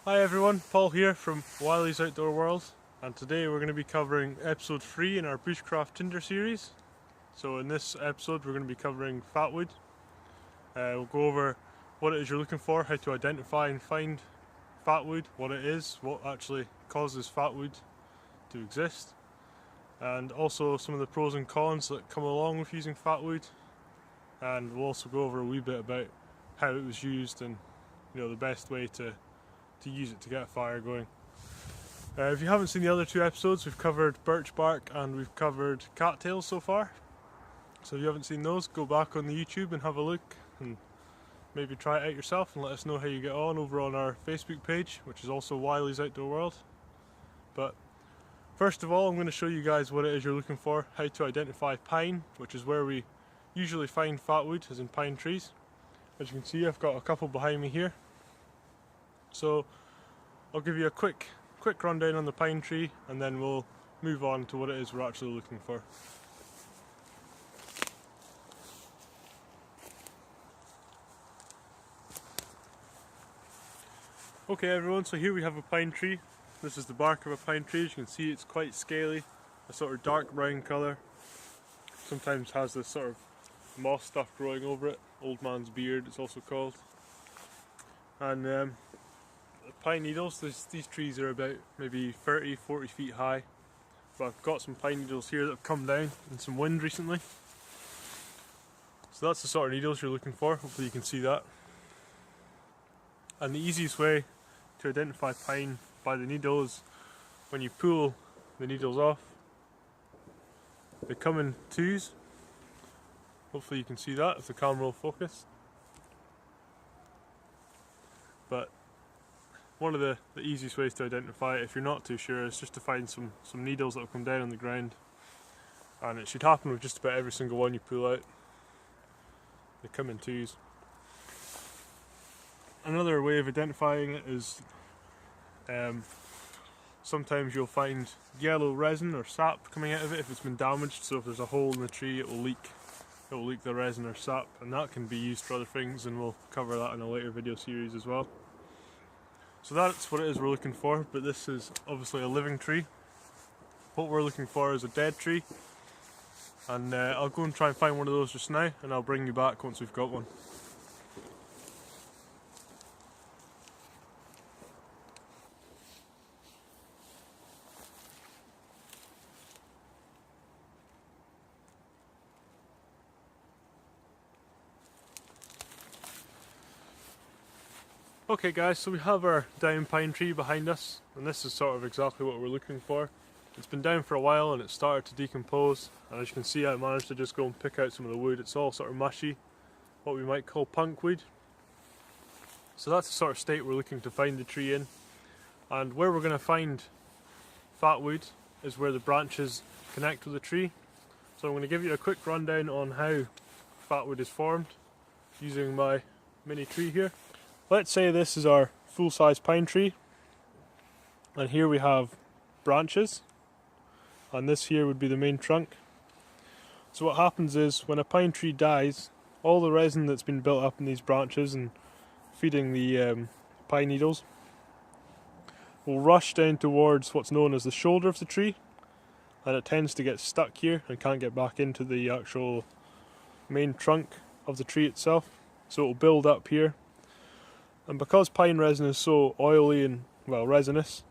Hi everyone, Paul here from Wiley's Outdoor World, and today we're going to be covering episode 3 in our Bushcraft Tinder series. So in this episode we're going to be covering fatwood. We'll go over what it is you're looking for, how to identify and find fatwood, what it is, what actually causes fatwood to exist, and also some of the pros and cons that come along with using fatwood. And we'll also go over a wee bit about how it was used and the best way to use it to get a fire going. If you haven't seen the other two episodes, we've covered birch bark and we've covered cattails so far. So if you haven't seen those, go back on the YouTube and have a look and maybe try it out yourself and let us know how you get on over on our Facebook page, which is also Wiley's Outdoor World. But first of all, I'm going to show you guys what it is you're looking for, how to identify pine, which is where we usually find fatwood, as in pine trees. As you can see, I've got a couple behind me here. So I'll give you a quick rundown on the pine tree and then we'll move on to what it is we're actually looking for. Okay everyone, so here we have a pine tree. This is the bark of a pine tree. As you can see, it's quite scaly, a sort of dark brown colour. Sometimes has this sort of moss stuff growing over it, old man's beard it's also called. And pine needles, these trees are about maybe 30-40 feet high, but I've got some pine needles here that have come down in some wind recently. So that's the sort of needles you're looking for, hopefully you can see that. And the easiest way to identify pine by the needle is when you pull the needles off. They come in twos, hopefully you can see that if the camera will focus. But one of the easiest ways to identify it, if you're not too sure, is just to find some needles that will come down on the ground. And it should happen with just about every single one you pull out. They come in twos. Another way of identifying it is sometimes you'll find yellow resin or sap coming out of it if it's been damaged. So if there's a hole in the tree, it will leak the resin or sap, and that can be used for other things, and we'll cover that in a later video series as well. So that's what it is we're looking for, but this is obviously a living tree. What we're looking for is a dead tree, and I'll go and try and find one of those just now, and I'll bring you back once we've got one. Okay guys, so we have our down pine tree behind us, and this is sort of exactly what we're looking for. It's been down for a while and it started to decompose, and as you can see I managed to just go and pick out some of the wood. It's all sort of mushy, what we might call punk wood. So that's the sort of state we're looking to find the tree in. And where we're going to find fatwood is where the branches connect with the tree. So I'm going to give you a quick rundown on how fatwood is formed using my mini tree here. Let's say this is our full-size pine tree, and here we have branches, and this here would be the main trunk. So what happens is when a pine tree dies, all the resin that's been built up in these branches and feeding the pine needles will rush down towards what's known as the shoulder of the tree, and it tends to get stuck here and can't get back into the actual main trunk of the tree itself. So it will build up here. And because pine resin is so oily and, well, resinous,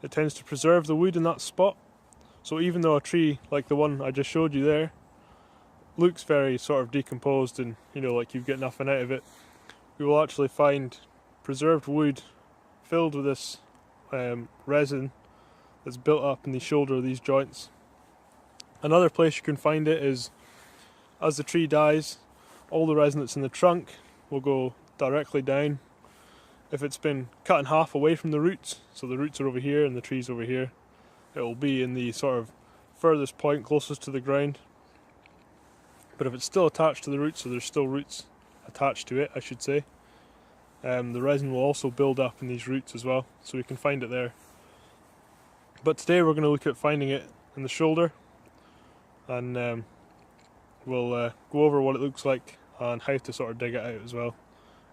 it tends to preserve the wood in that spot. So even though a tree like the one I just showed you there looks very sort of decomposed and, like you've got nothing out of it, we will actually find preserved wood filled with this resin that's built up in the shoulder of these joints. Another place you can find it is as the tree dies, all the resin that's in the trunk will go directly down. If it's been cut in half away from the roots, so the roots are over here and the tree's over here, it will be in the sort of furthest point closest to the ground. But if it's still attached to the roots, so there's still roots attached to it, I should say, the resin will also build up in these roots as well, so we can find it there. But today we're going to look at finding it in the shoulder, and we'll go over what it looks like and how to sort of dig it out as well.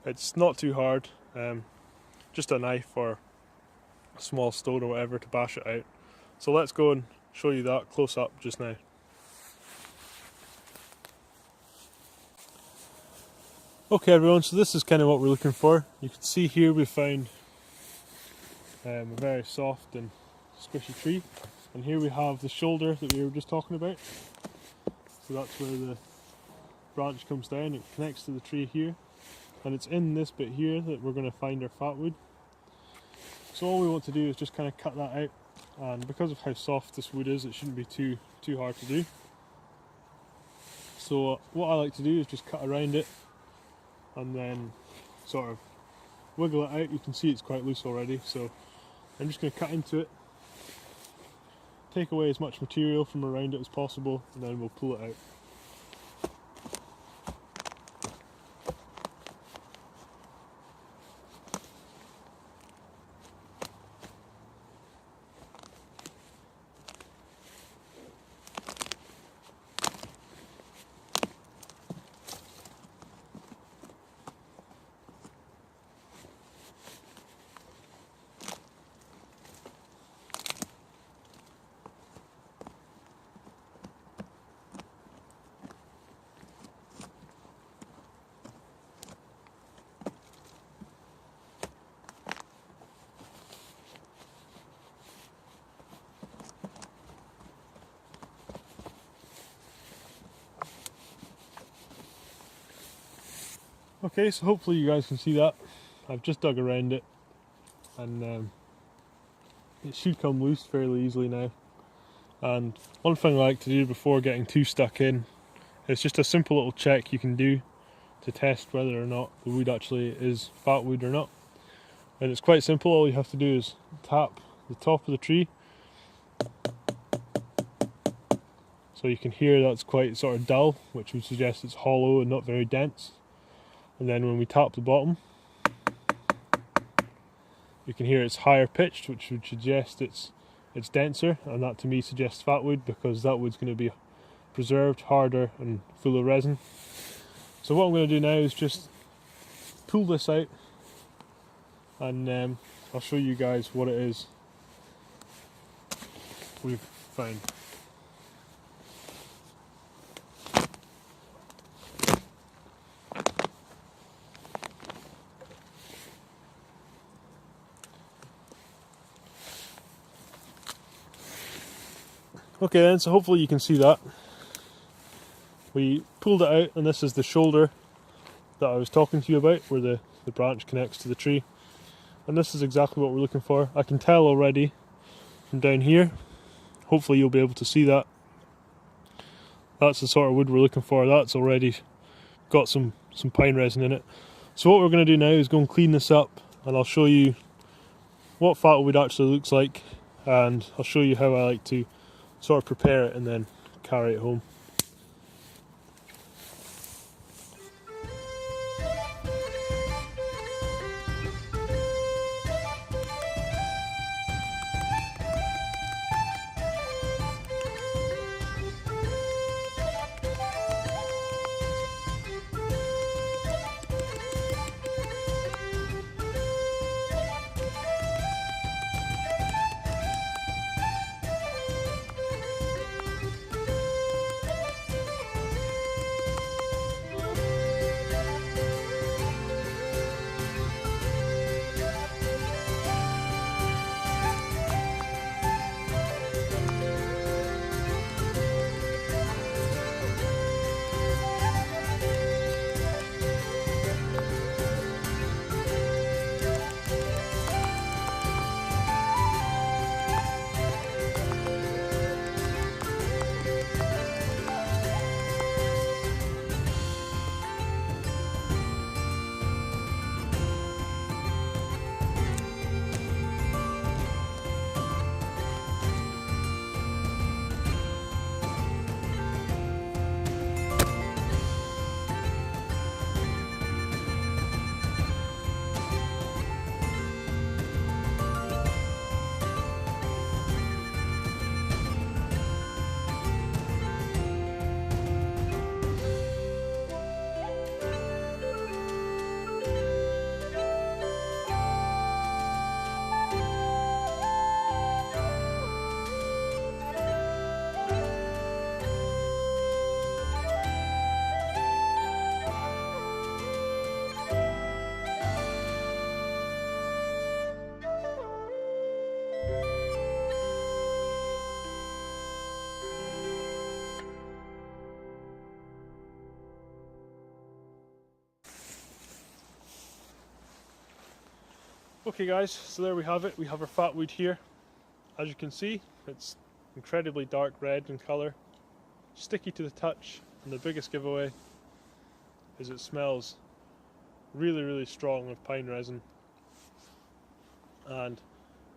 It's not too hard. Just a knife or small stone or whatever to bash it out. So let's go and show you that close up just now. Okay everyone, so this is kind of what we're looking for. You can see here we found a very soft and squishy tree, and here we have the shoulder that we were just talking about. So that's where the branch comes down, it connects to the tree here, and it's in this bit here that we're going to find our fatwood. So all we want to do is just kind of cut that out, and because of how soft this wood is, it shouldn't be too hard to do. So what I like to do is just cut around it and then sort of wiggle it out. You can see it's quite loose already, so I'm just going to cut into it, take away as much material from around it as possible, and then we'll pull it out. Okay, so hopefully you guys can see that. I've just dug around it, and it should come loose fairly easily now. And one thing I like to do before getting too stuck in is just a simple little check you can do to test whether or not the wood actually is fatwood or not. And it's quite simple. All you have to do is tap the top of the tree, so you can hear that's quite sort of dull, which would suggest it's hollow and not very dense. And then when we tap the bottom, you can hear it's higher pitched, which would suggest it's denser, and that to me suggests fatwood, because that wood's going to be preserved, harder and full of resin. So what I'm going to do now is just pull this out, and I'll show you guys what it is we've found. Okay then, so hopefully you can see that. We pulled it out, and this is the shoulder that I was talking to you about, where the branch connects to the tree. And this is exactly what we're looking for. I can tell already from down here. Hopefully you'll be able to see that. That's the sort of wood we're looking for. That's already got some pine resin in it. So what we're going to do now is go and clean this up, and I'll show you what fatwood actually looks like, and I'll show you how I like to sort of prepare it and then carry it home. Okay guys, so there we have it. We have our fatwood here. As you can see, it's incredibly dark red in colour, sticky to the touch, and the biggest giveaway is it smells really strong of pine resin. And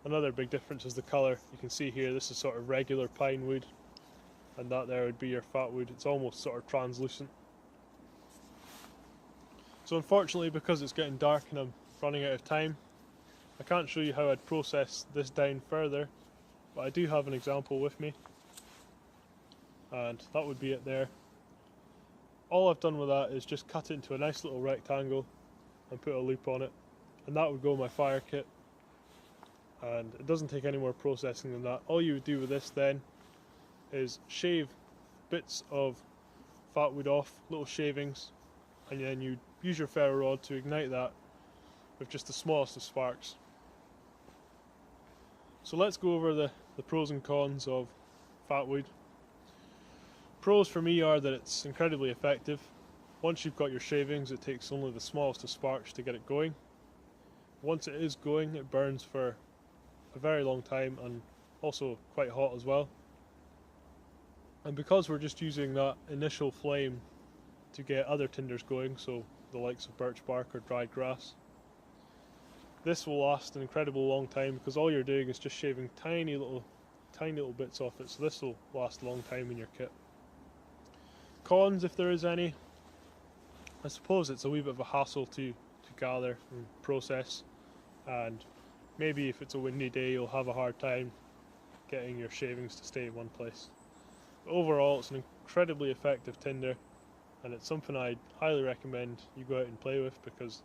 another big difference is the colour. You can see here this is sort of regular pine wood, and that there would be your fatwood. It's almost sort of translucent. So unfortunately, because it's getting dark and I'm running out of time, I can't show you how I'd process this down further, but I do have an example with me, and that would be it there. All I've done with that is just cut it into a nice little rectangle and put a loop on it, and that would go in my fire kit, and it doesn't take any more processing than that. All you would do with this then is shave bits of fatwood off, little shavings, and then you use your ferro rod to ignite that with just the smallest of sparks. So let's go over the pros and cons of fatwood. Pros for me are that it's incredibly effective. Once you've got your shavings, it takes only the smallest of sparks to get it going. Once it is going, it burns for a very long time and also quite hot as well. And because we're just using that initial flame to get other tinders going, so the likes of birch bark or dried grass, this will last an incredible long time because all you're doing is just shaving tiny little bits off it, so this will last a long time in your kit. Cons, if there is any, I suppose it's a wee bit of a hassle to gather and process, and maybe if it's a windy day you'll have a hard time getting your shavings to stay in one place. But overall, it's an incredibly effective tinder, and it's something I'd highly recommend you go out and play with, because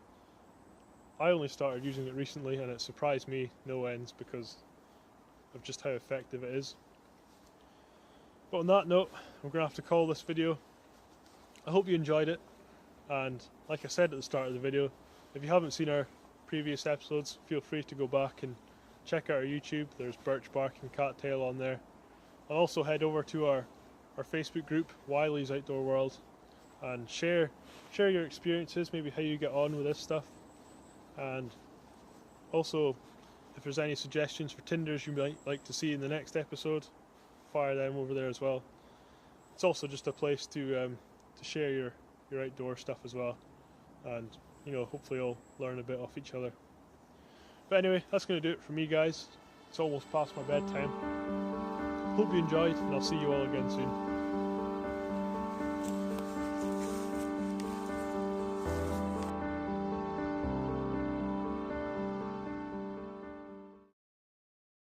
I only started using it recently and it surprised me no ends because of just how effective it is. But on that note, I'm going to have to call this video. I hope you enjoyed it, and like I said at the start of the video, if you haven't seen our previous episodes, feel free to go back and check out our YouTube. There's birch bark and cattail on there. And also head over to our Facebook group, Wiley's Outdoor World, and share your experiences, maybe how you get on with this stuff. And also, if there's any suggestions for tinders you might like to see in the next episode, fire them over there as well. It's also just a place to share your outdoor stuff as well, and hopefully all learn a bit off each other. But anyway, that's going to do it for me, guys. It's almost past my bedtime. Hope you enjoyed, and I'll see you all again soon.